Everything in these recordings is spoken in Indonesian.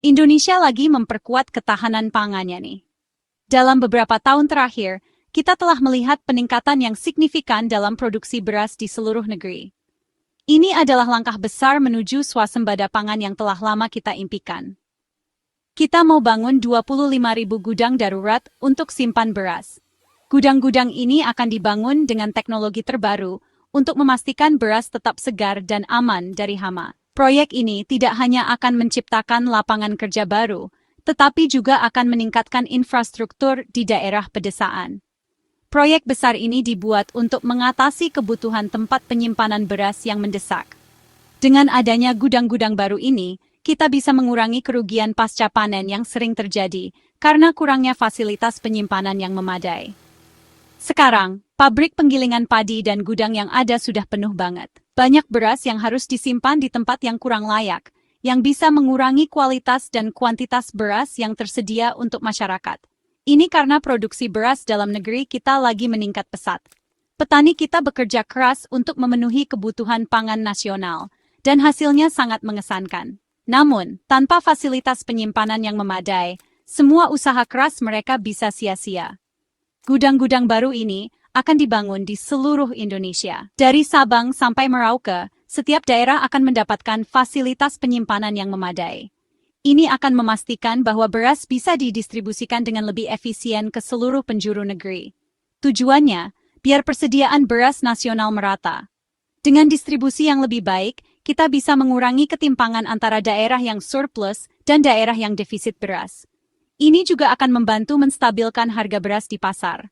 Indonesia lagi memperkuat ketahanan pangannya nih. Dalam beberapa tahun terakhir, kita telah melihat peningkatan yang signifikan dalam produksi beras di seluruh negeri. Ini adalah langkah besar menuju swasembada pangan yang telah lama kita impikan. Kita mau bangun 25.000 gudang darurat untuk simpan beras. Gudang-gudang ini akan dibangun dengan teknologi terbaru untuk memastikan beras tetap segar dan aman dari hama. Proyek ini tidak hanya akan menciptakan lapangan kerja baru, tetapi juga akan meningkatkan infrastruktur di daerah pedesaan. Proyek besar ini dibuat untuk mengatasi kebutuhan tempat penyimpanan beras yang mendesak. Dengan adanya gudang-gudang baru ini, kita bisa mengurangi kerugian pasca panen yang sering terjadi karena kurangnya fasilitas penyimpanan yang memadai. Sekarang, pabrik penggilingan padi dan gudang yang ada sudah penuh banget. Banyak beras yang harus disimpan di tempat yang kurang layak, yang bisa mengurangi kualitas dan kuantitas beras yang tersedia untuk masyarakat. Ini karena produksi beras dalam negeri kita lagi meningkat pesat. Petani kita bekerja keras untuk memenuhi kebutuhan pangan nasional, dan hasilnya sangat mengesankan. Namun, tanpa fasilitas penyimpanan yang memadai, semua usaha keras mereka bisa sia-sia. Gudang-gudang baru ini akan dibangun di seluruh Indonesia. Dari Sabang sampai Merauke, setiap daerah akan mendapatkan fasilitas penyimpanan yang memadai. Ini akan memastikan bahwa beras bisa didistribusikan dengan lebih efisien ke seluruh penjuru negeri. Tujuannya, biar persediaan beras nasional merata. Dengan distribusi yang lebih baik, kita bisa mengurangi ketimpangan antara daerah yang surplus dan daerah yang defisit beras. Ini juga akan membantu menstabilkan harga beras di pasar.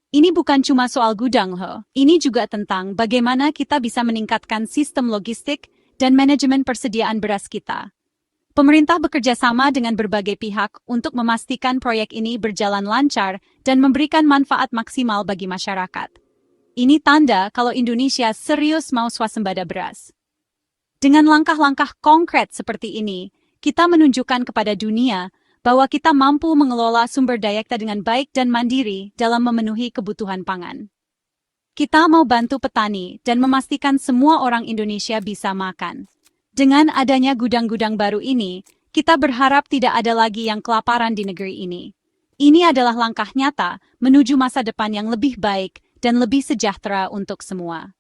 Ini bukan cuma soal gudang, ini juga tentang bagaimana kita bisa meningkatkan sistem logistik dan manajemen persediaan beras kita. Pemerintah bekerja sama dengan berbagai pihak untuk memastikan proyek ini berjalan lancar dan memberikan manfaat maksimal bagi masyarakat. Ini tanda kalau Indonesia serius mau swasembada beras. Dengan langkah-langkah konkret seperti ini, kita menunjukkan kepada dunia bahwa kita mampu mengelola sumber daya kita dengan baik dan mandiri dalam memenuhi kebutuhan pangan. Kita mau bantu petani dan memastikan semua orang Indonesia bisa makan. Dengan adanya gudang-gudang baru ini, kita berharap tidak ada lagi yang kelaparan di negeri ini. Ini adalah langkah nyata menuju masa depan yang lebih baik dan lebih sejahtera untuk semua.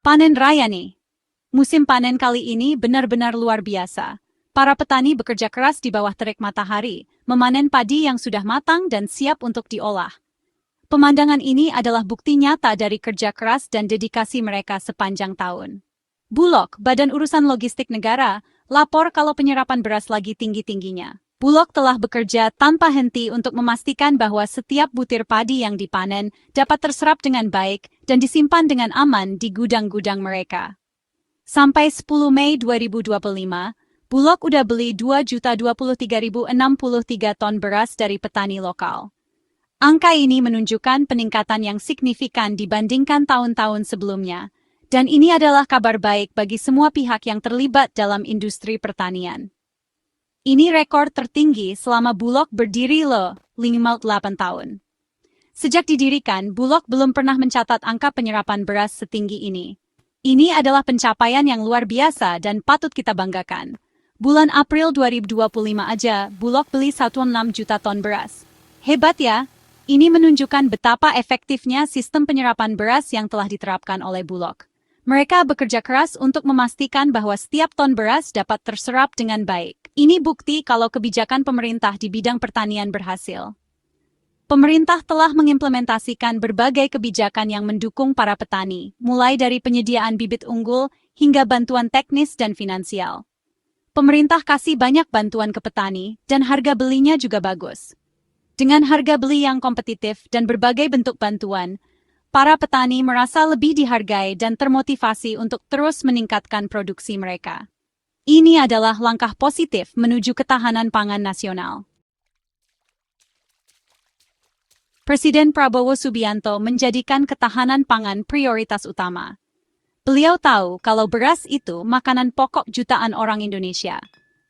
Panen raya nih. Musim panen kali ini benar-benar luar biasa. Para petani bekerja keras di bawah terik matahari, memanen padi yang sudah matang dan siap untuk diolah. Pemandangan ini adalah bukti nyata dari kerja keras dan dedikasi mereka sepanjang tahun. Bulog, Badan Urusan Logistik Negara, lapor kalau penyerapan beras lagi tinggi-tingginya. Bulog telah bekerja tanpa henti untuk memastikan bahwa setiap butir padi yang dipanen dapat terserap dengan baik dan disimpan dengan aman di gudang-gudang mereka. Sampai 10 Mei 2025, Bulog udah beli 2.023.063 ton beras dari petani lokal. Angka ini menunjukkan peningkatan yang signifikan dibandingkan tahun-tahun sebelumnya, dan ini adalah kabar baik bagi semua pihak yang terlibat dalam industri pertanian. Ini rekor tertinggi selama Bulog berdiri 58 tahun. Sejak didirikan, Bulog belum pernah mencatat angka penyerapan beras setinggi ini. Ini adalah pencapaian yang luar biasa dan patut kita banggakan. Bulan April 2025 aja, Bulog beli 1,6 juta ton beras. Hebat ya? Ini menunjukkan betapa efektifnya sistem penyerapan beras yang telah diterapkan oleh Bulog. Mereka bekerja keras untuk memastikan bahwa setiap ton beras dapat terserap dengan baik. Ini bukti kalau kebijakan pemerintah di bidang pertanian berhasil. Pemerintah telah mengimplementasikan berbagai kebijakan yang mendukung para petani, mulai dari penyediaan bibit unggul hingga bantuan teknis dan finansial. Pemerintah kasih banyak bantuan ke petani, dan harga belinya juga bagus. Dengan harga beli yang kompetitif dan berbagai bentuk bantuan, para petani merasa lebih dihargai dan termotivasi untuk terus meningkatkan produksi mereka. Ini adalah langkah positif menuju ketahanan pangan nasional. Presiden Prabowo Subianto menjadikan ketahanan pangan prioritas utama. Beliau tahu kalau beras itu makanan pokok jutaan orang Indonesia.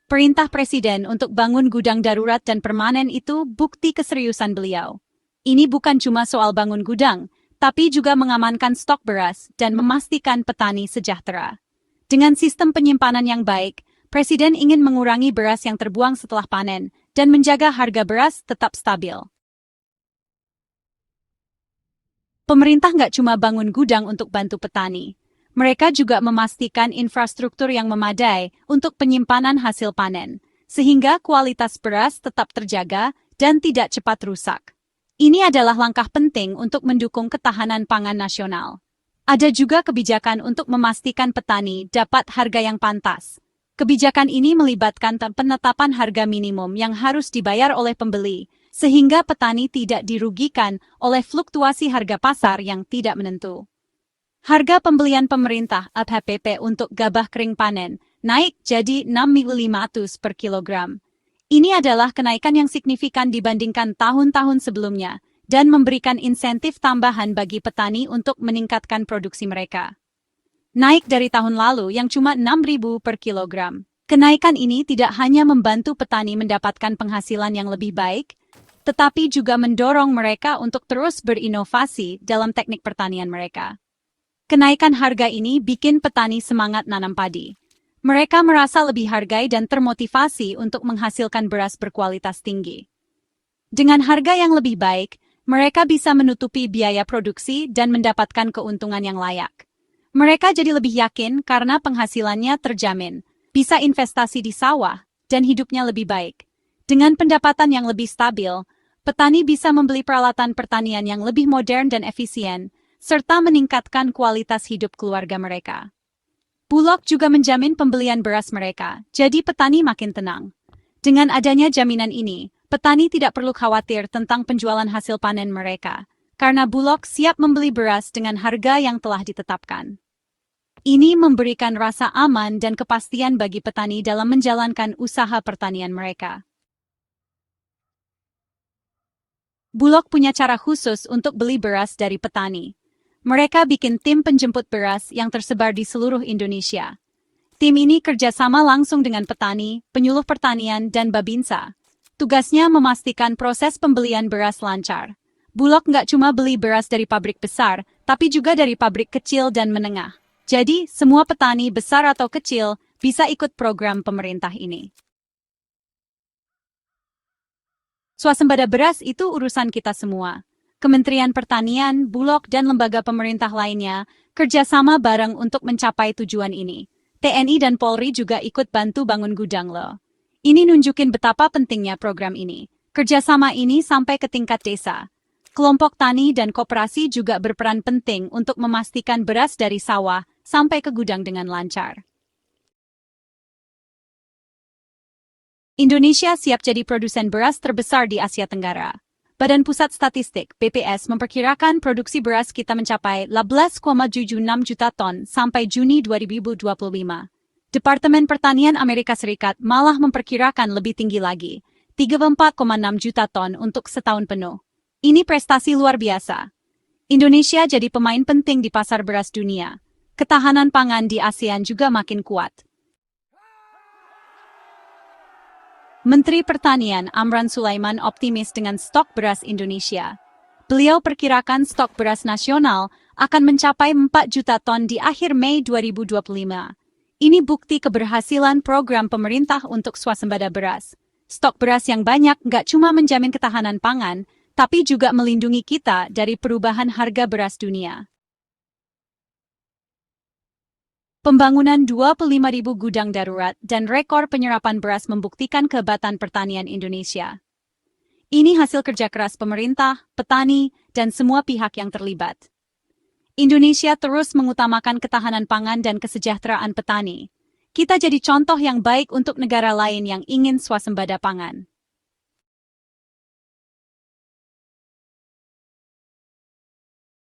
Perintah Presiden untuk bangun gudang darurat dan permanen itu bukti keseriusan beliau. Ini bukan cuma soal bangun gudang, tapi juga mengamankan stok beras dan memastikan petani sejahtera. Dengan sistem penyimpanan yang baik, Presiden ingin mengurangi beras yang terbuang setelah panen dan menjaga harga beras tetap stabil. Pemerintah nggak cuma bangun gudang untuk bantu petani. Mereka juga memastikan infrastruktur yang memadai untuk penyimpanan hasil panen, sehingga kualitas beras tetap terjaga dan tidak cepat rusak. Ini adalah langkah penting untuk mendukung ketahanan pangan nasional. Ada juga kebijakan untuk memastikan petani dapat harga yang pantas. Kebijakan ini melibatkan penetapan harga minimum yang harus dibayar oleh pembeli, sehingga petani tidak dirugikan oleh fluktuasi harga pasar yang tidak menentu. Harga pembelian pemerintah (HPP) untuk gabah kering panen naik jadi 6.500 per kilogram. Ini adalah kenaikan yang signifikan dibandingkan tahun-tahun sebelumnya, dan memberikan insentif tambahan bagi petani untuk meningkatkan produksi mereka. Naik dari tahun lalu yang cuma 6.000 per kilogram. Kenaikan ini tidak hanya membantu petani mendapatkan penghasilan yang lebih baik, tetapi juga mendorong mereka untuk terus berinovasi dalam teknik pertanian mereka. Kenaikan harga ini bikin petani semangat nanam padi. Mereka merasa lebih hargai dan termotivasi untuk menghasilkan beras berkualitas tinggi. Dengan harga yang lebih baik, mereka bisa menutupi biaya produksi dan mendapatkan keuntungan yang layak. Mereka jadi lebih yakin karena penghasilannya terjamin, bisa investasi di sawah, dan hidupnya lebih baik. Dengan pendapatan yang lebih stabil, petani bisa membeli peralatan pertanian yang lebih modern dan efisien, serta meningkatkan kualitas hidup keluarga mereka. Bulog juga menjamin pembelian beras mereka, jadi petani makin tenang. Dengan adanya jaminan ini, petani tidak perlu khawatir tentang penjualan hasil panen mereka, karena Bulog siap membeli beras dengan harga yang telah ditetapkan. Ini memberikan rasa aman dan kepastian bagi petani dalam menjalankan usaha pertanian mereka. Bulog punya cara khusus untuk beli beras dari petani. Mereka bikin tim penjemput beras yang tersebar di seluruh Indonesia. Tim ini kerjasama langsung dengan petani, penyuluh pertanian, dan Babinsa. Tugasnya memastikan proses pembelian beras lancar. Bulog nggak cuma beli beras dari pabrik besar, tapi juga dari pabrik kecil dan menengah. Jadi, semua petani besar atau kecil bisa ikut program pemerintah ini. Swasembada beras itu urusan kita semua. Kementerian Pertanian, Bulog, dan lembaga pemerintah lainnya kerjasama bareng untuk mencapai tujuan ini. TNI dan Polri juga ikut bantu bangun gudang loh. Ini nunjukin betapa pentingnya program ini. Kerjasama ini sampai ke tingkat desa. Kelompok tani dan koperasi juga berperan penting untuk memastikan beras dari sawah sampai ke gudang dengan lancar. Indonesia siap jadi produsen beras terbesar di Asia Tenggara. Badan Pusat Statistik (BPS) memperkirakan produksi beras kita mencapai 11,76 juta ton sampai Juni 2025. Departemen Pertanian Amerika Serikat malah memperkirakan lebih tinggi lagi, 34,6 juta ton untuk setahun penuh. Ini prestasi luar biasa. Indonesia jadi pemain penting di pasar beras dunia. Ketahanan pangan di ASEAN juga makin kuat. Menteri Pertanian Amran Sulaiman optimis dengan stok beras Indonesia. Beliau perkirakan stok beras nasional akan mencapai 4 juta ton di akhir Mei 2025. Ini bukti keberhasilan program pemerintah untuk swasembada beras. Stok beras yang banyak nggak cuma menjamin ketahanan pangan, tapi juga melindungi kita dari perubahan harga beras dunia. Pembangunan 25.000 gudang darurat dan rekor penyerapan beras membuktikan kehebatan pertanian Indonesia. Ini hasil kerja keras pemerintah, petani, dan semua pihak yang terlibat. Indonesia terus mengutamakan ketahanan pangan dan kesejahteraan petani. Kita jadi contoh yang baik untuk negara lain yang ingin swasembada pangan.